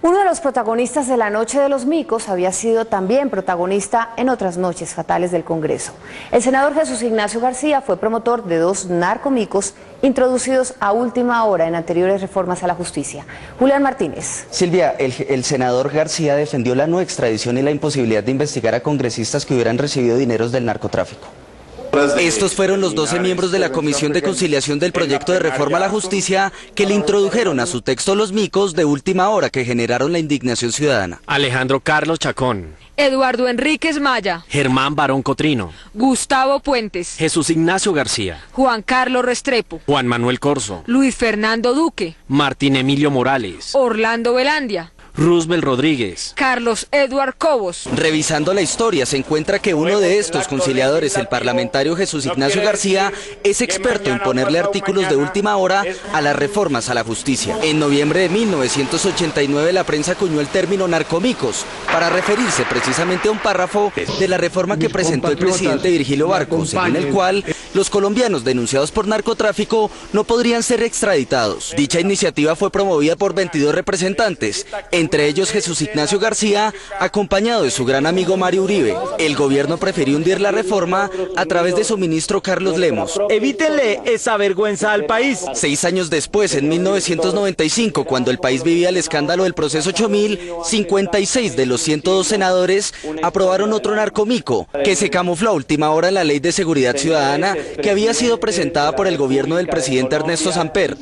Uno de los protagonistas de la Noche de los Micos había sido también protagonista en otras noches fatales del Congreso. El senador Jesús Ignacio García fue promotor de 2 narcomicos introducidos a última hora en anteriores reformas a la justicia. Julián Martínez. Silvia, el senador García defendió la no extradición y la imposibilidad de investigar a congresistas que hubieran recibido dineros del narcotráfico. Estos fueron los 12 miembros de la Comisión de Conciliación del Proyecto de Reforma a la Justicia que le introdujeron a su texto los micos de última hora que generaron la indignación ciudadana. Alejandro Carlos Chacón, Eduardo Enríquez Maya, Germán Barón Cotrino, Gustavo Puentes, Jesús Ignacio García, Juan Carlos Restrepo, Juan Manuel Corzo, Luis Fernando Duque, Martín Emilio Morales, Orlando Velandia, Roosevelt Rodríguez, Carlos Eduard Cobos. Revisando la historia se encuentra que uno de estos conciliadores, el parlamentario Jesús Ignacio García, es experto en ponerle artículos de última hora a las reformas a la justicia. En noviembre de 1989 la prensa acuñó el término narcomicos para referirse precisamente a un párrafo de la reforma que presentó el presidente Virgilio Barco, según el cual los colombianos denunciados por narcotráfico no podrían ser extraditados. Dicha iniciativa fue promovida por 22 representantes, entre ellos Jesús Ignacio García, acompañado de su gran amigo Mario Uribe. El gobierno prefirió hundir la reforma a través de su ministro Carlos Lemos. Evítenle esa vergüenza al país. 6 años después, en 1995, cuando el país vivía el escándalo del proceso 8000, 56 de los 102 senadores aprobaron otro narcomico, que se camufló a última hora en la Ley de Seguridad Ciudadana, que había sido presentada por el gobierno del presidente Ernesto Samper.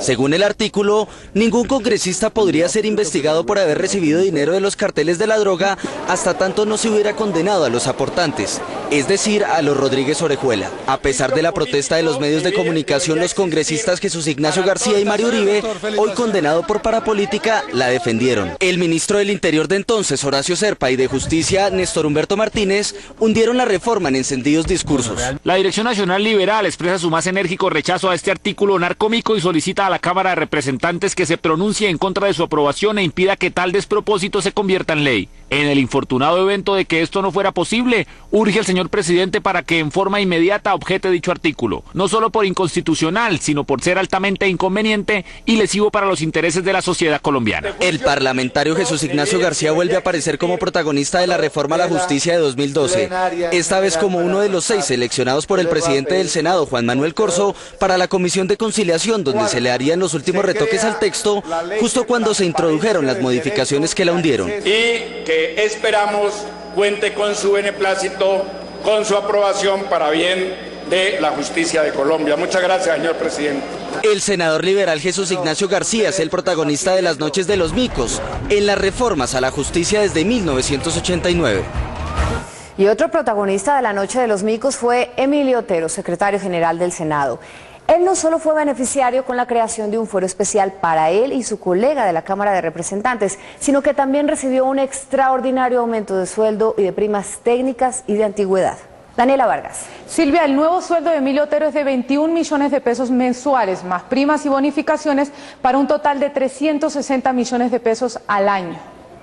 Según el artículo, ningún congresista podría ser investigado por haber recibido dinero de los carteles de la droga hasta tanto no se hubiera condenado a los aportantes, es decir, a los Rodríguez Orejuela. A pesar de la protesta de los medios de comunicación, los congresistas Jesús Ignacio García y Mario Uribe, hoy condenado por parapolítica, la defendieron. El ministro del Interior de entonces, Horacio Serpa, y de Justicia, Néstor Humberto Martínez, hundieron la reforma en encendidos discursos. La Dirección Nacional Liberal expresa su más enérgico rechazo a este artículo narcómico y solicita a la Cámara de Representantes que se pronuncie en contra de su aprobación e impida que tal despropósito se convierta en ley. En el infortunado evento de que esto no fuera posible, urge al señor presidente para que en forma inmediata objete dicho artículo, no solo por inconstitucional, sino por ser altamente inconveniente y lesivo para los intereses de la sociedad colombiana. El parlamentario Jesús Ignacio García vuelve a aparecer como protagonista de la reforma a la justicia de 2012, esta vez como uno de los 6 seleccionados por el presidente del Senado, Juan Manuel Corzo, para la Comisión de Conciliación, donde se le harían los últimos retoques al texto, justo cuando se introdujeron las modificaciones que la hundieron. Y que esperamos cuente con su beneplácito, con su aprobación para bien de la justicia de Colombia. Muchas gracias, señor presidente. El senador liberal Jesús Ignacio García es el protagonista de las noches de los micos en las reformas a la justicia desde 1989. Y otro protagonista de la Noche de los Micos fue Emilio Otero, secretario general del Senado. Él no solo fue beneficiario con la creación de un fuero especial para él y su colega de la Cámara de Representantes, sino que también recibió un extraordinario aumento de sueldo y de primas técnicas y de antigüedad. Daniela Vargas. Silvia, el nuevo sueldo de Emilio Otero es de 21 millones de pesos mensuales, más primas y bonificaciones, para un total de 360 millones de pesos al año.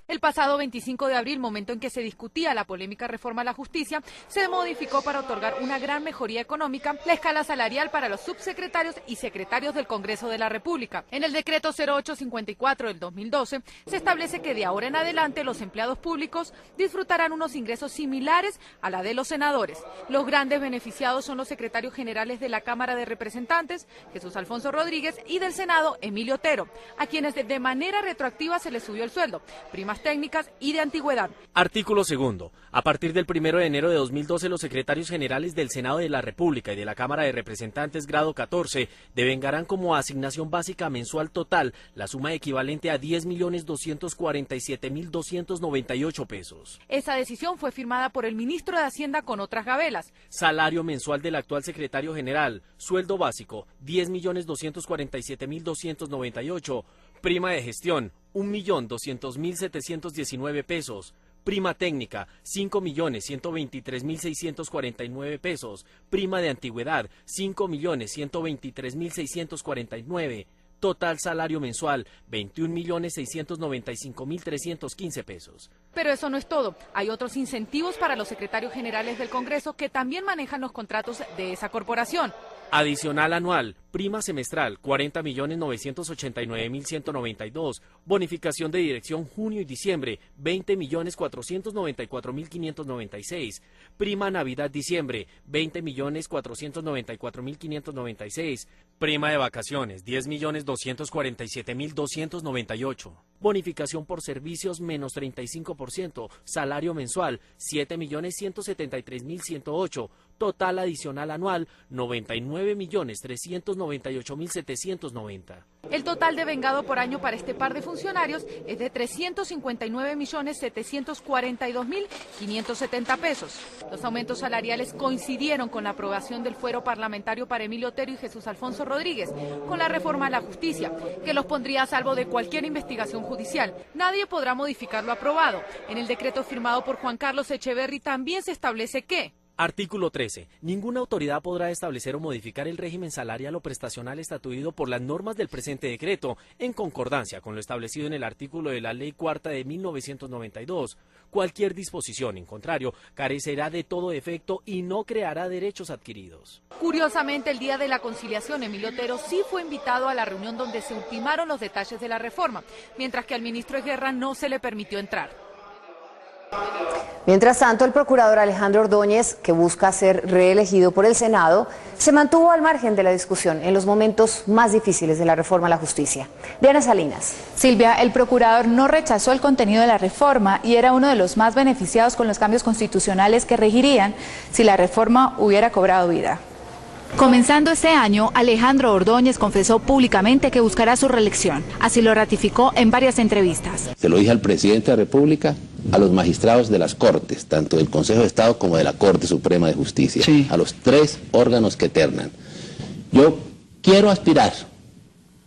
El pasado 25 de abril, momento en que se discutía la polémica reforma a la justicia, se modificó para otorgar una gran mejoría económica la escala salarial para los subsecretarios y secretarios del Congreso de la República. En el decreto 0854 del 2012 se establece que de ahora en adelante los empleados públicos disfrutarán unos ingresos similares a la de los senadores. Los grandes beneficiados son los secretarios generales de la Cámara de Representantes, Jesús Alfonso Rodríguez, y del Senado, Emilio Otero, a quienes de manera retroactiva se les subió el sueldo, primas técnicas y de antigüedad. Artículo 2. A partir del 1 de enero de 2012, los secretarios generales del Senado de la República y de la Cámara de Representantes grado 14 devengarán como asignación básica mensual total la suma equivalente a 10.247.298 pesos. Esa decisión fue firmada por el ministro de Hacienda con otras gabelas. Salario mensual del actual secretario general, sueldo básico, 10.247.298, prima de gestión, 1.200.719 pesos, prima técnica, 5.123.649 pesos, prima de antigüedad, 5.123.649, total salario mensual, 21.695.315 pesos. Pero eso no es todo. Hay otros incentivos para los secretarios generales del Congreso que también manejan los contratos de esa corporación. Adicional anual, Prima semestral, 40.989.192. Bonificación de dirección junio y diciembre, 20.494.596. Prima Navidad diciembre, 20.494.596. Prima de vacaciones, 10.247.298. Bonificación por servicios menos 35%. Salario mensual, 7.173.108. Total adicional anual, 99.398.790. El total de vengado por año para este par de funcionarios es de 359.742.570 pesos. Los aumentos salariales coincidieron con la aprobación del fuero parlamentario para Emilio Otero y Jesús Alfonso Rodríguez, con la reforma a la justicia, que los pondría a salvo de cualquier investigación judicial. Nadie podrá modificar lo aprobado. En el decreto firmado por Juan Carlos Echeverri también se establece que... Artículo 13. Ninguna autoridad podrá establecer o modificar el régimen salarial o prestacional estatuido por las normas del presente decreto, en concordancia con lo establecido en el artículo de la Ley Cuarta de 1992. Cualquier disposición, en contrario, carecerá de todo efecto y no creará derechos adquiridos. Curiosamente, el día de la conciliación, Emilio Otero sí fue invitado a la reunión donde se ultimaron los detalles de la reforma, mientras que al ministro de Guerra no se le permitió entrar. Mientras tanto, el procurador Alejandro Ordóñez, que busca ser reelegido por el Senado, se mantuvo al margen de la discusión en los momentos más difíciles de la reforma a la justicia. Diana Salinas. Silvia, el procurador no rechazó el contenido de la reforma y era uno de los más beneficiados con los cambios constitucionales que regirían si la reforma hubiera cobrado vida. Comenzando este año, Alejandro Ordóñez confesó públicamente que buscará su reelección. Así lo ratificó en varias entrevistas. Se lo dije al presidente de la República, a los magistrados de las Cortes, tanto del Consejo de Estado como de la Corte Suprema de Justicia, sí, a los 3 órganos que ternan. Yo quiero aspirar,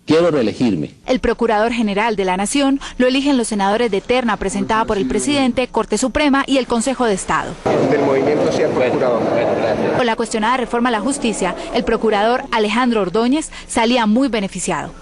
quiero reelegirme. El Procurador General de la Nación lo eligen los senadores de terna presentada por el presidente, Corte Suprema y el Consejo de Estado. Del movimiento hacia el procurador. Con la cuestionada reforma a la justicia, el procurador Alejandro Ordóñez salía muy beneficiado.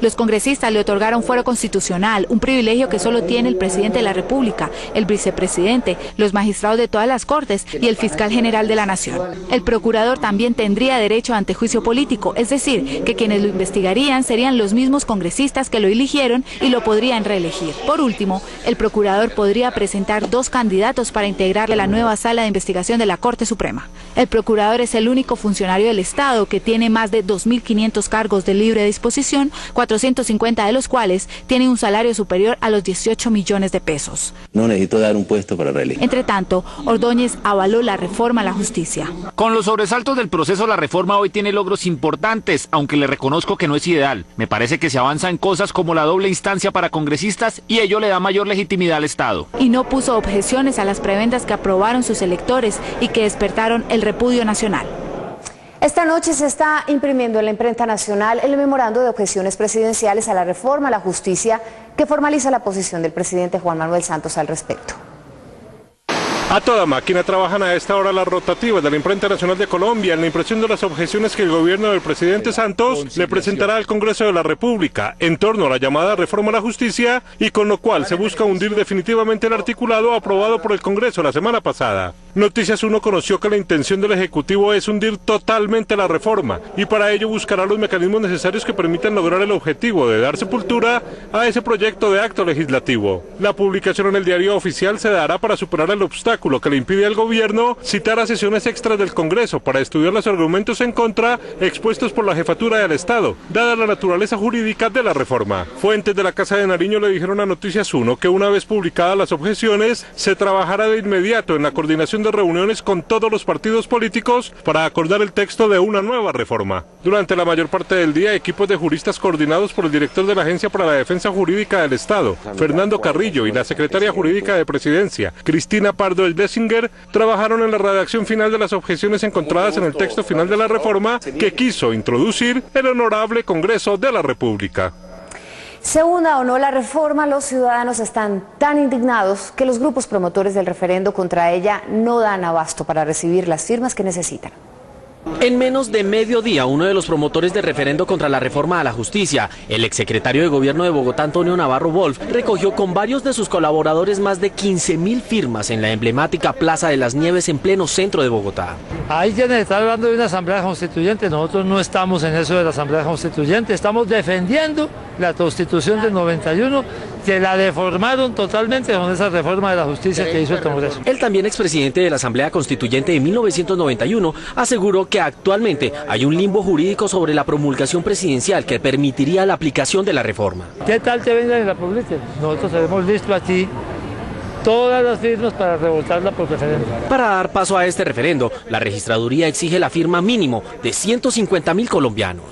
Los congresistas le otorgaron fuero constitucional, un privilegio que solo tiene el presidente de la República, el vicepresidente, los magistrados de todas las cortes y el fiscal general de la Nación. El procurador también tendría derecho a antejuicio político, es decir, que quienes lo investigarían serían los mismos congresistas que lo eligieron y lo podrían reelegir. Por último, el procurador podría presentar 2 candidatos para integrarle la nueva sala de investigación de la Corte Suprema. El procurador es el único funcionario del Estado que tiene más de 2.500 cargos de libre disposición, 450 de los cuales tienen un salario superior a los 18 millones de pesos. No necesito dar un puesto para reelegir. Entre tanto, Ordóñez avaló la reforma a la justicia. Con los sobresaltos del proceso, la reforma hoy tiene logros importantes, aunque le reconozco que no es ideal. Me parece que se avanza en cosas como la doble instancia para congresistas y ello le da mayor legitimidad al Estado. Y no puso objeciones a las prebendas que aprobaron sus electores y que despertaron el repudio nacional. Esta noche se está imprimiendo en la imprenta nacional el memorando de objeciones presidenciales a la reforma a la justicia que formaliza la posición del presidente Juan Manuel Santos al respecto. A toda máquina trabajan a esta hora las rotativas de la Imprenta Nacional de Colombia en la impresión de las objeciones que el gobierno del presidente Santos le presentará al Congreso de la República en torno a la llamada reforma a la justicia y con lo cual se busca hundir definitivamente el articulado aprobado por el Congreso la semana pasada. Noticias 1 conoció que la intención del Ejecutivo es hundir totalmente la reforma y para ello buscará los mecanismos necesarios que permitan lograr el objetivo de dar sepultura a ese proyecto de acto legislativo. La publicación en el Diario Oficial se dará para superar el obstáculo que le impide al gobierno citar a sesiones extras del Congreso para estudiar los argumentos en contra expuestos por la Jefatura del Estado, dada la naturaleza jurídica de la reforma. Fuentes de la Casa de Nariño le dijeron a Noticias 1 que una vez publicadas las objeciones, se trabajará de inmediato en la coordinación de reuniones con todos los partidos políticos para acordar el texto de una nueva reforma. Durante la mayor parte del día, equipos de juristas coordinados por el director de la Agencia para la Defensa Jurídica del Estado, Fernando Carrillo, y la secretaria jurídica de Presidencia, Cristina Pardo Dessinger, trabajaron en la redacción final de las objeciones encontradas en el texto final de la reforma que quiso introducir el Honorable Congreso de la República. Se una o no la reforma, los ciudadanos están tan indignados que los grupos promotores del referendo contra ella no dan abasto para recibir las firmas que necesitan. En menos de mediodía, uno de los promotores del referendo contra la reforma a la justicia, el exsecretario de Gobierno de Bogotá, Antonio Navarro Wolf, recogió con varios de sus colaboradores más de 15.000 firmas en la emblemática Plaza de las Nieves en pleno centro de Bogotá. Ahí quienes están hablando de una asamblea constituyente, nosotros no estamos en eso de la asamblea constituyente, estamos defendiendo la Constitución del 91, que la deformaron totalmente con esa reforma de la justicia que hizo el Congreso. El también expresidente de la Asamblea Constituyente de 1991 aseguró que actualmente hay un limbo jurídico sobre la promulgación presidencial que permitiría la aplicación de la reforma. ¿Qué tal que vengan y la publiquen? Nosotros hemos listo aquí todas las firmas para revocarla por referéndum. Para dar paso a este referendo, la registraduría exige la firma mínimo de 150.000 colombianos.